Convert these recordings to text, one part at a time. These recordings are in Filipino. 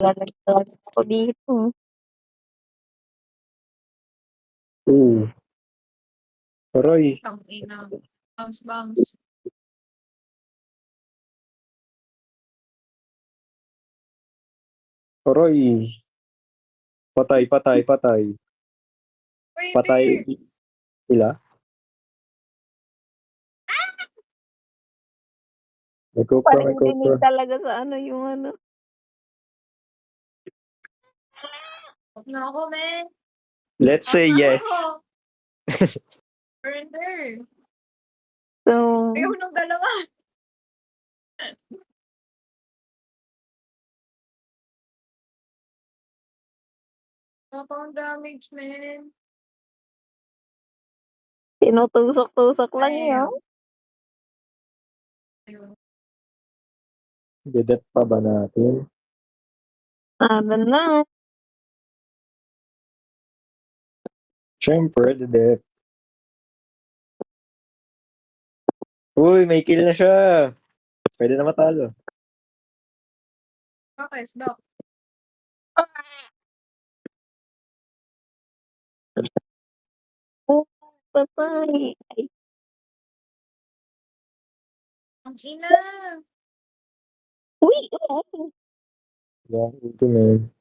Lalaglag ako dito. Aray. Tangina. Bounce. Aray. Patay. Pwede. Patay. Ila? May Parang Cobra. dinig talaga sa ano yung ano. Huwag na ako, men. Let's say yes. Surrender. So, Ayaw nung dalawa. Compound damage, men. tinutusok-tusok lang yun. Ayaw. Bidet pa ba natin? Ano na. Siyempre, bidet. Uy, may kill na siya. Pwede na matalo. Okay, stop. Oh, patay. Ay, Ang ina. uy, oh. Yeah, ito man.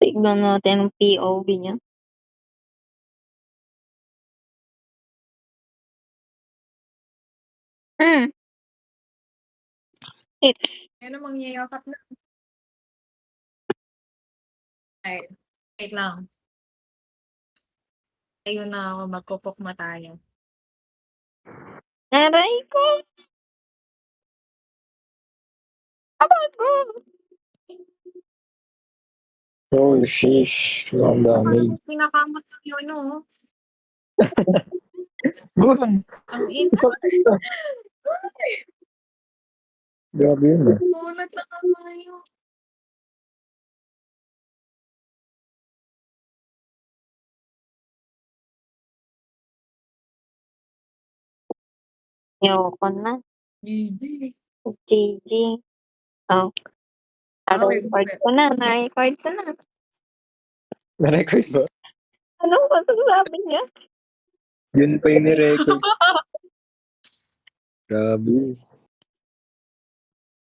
Tignan natin ang POV niya. Yan ang mangyayakap na. Ay, wait lang. Ayun na ako, magpupukma tayo. Aray ko. Abago. Holy sheesh. Ang dami. Parang pinakamot yun, no? Boom! Ang ina. Grabe yun ah. Kunat na kamayo. Ayoko na. GG. GG. Oh. Na-record ko na. Na-record ba? Anong masasabi niya? Yun pa yung ni-record. Grabe.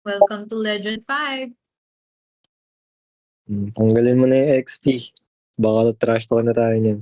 Welcome to Legend 5. Tanggalin mo na yung XP. Baka trash talk na tayo niyan.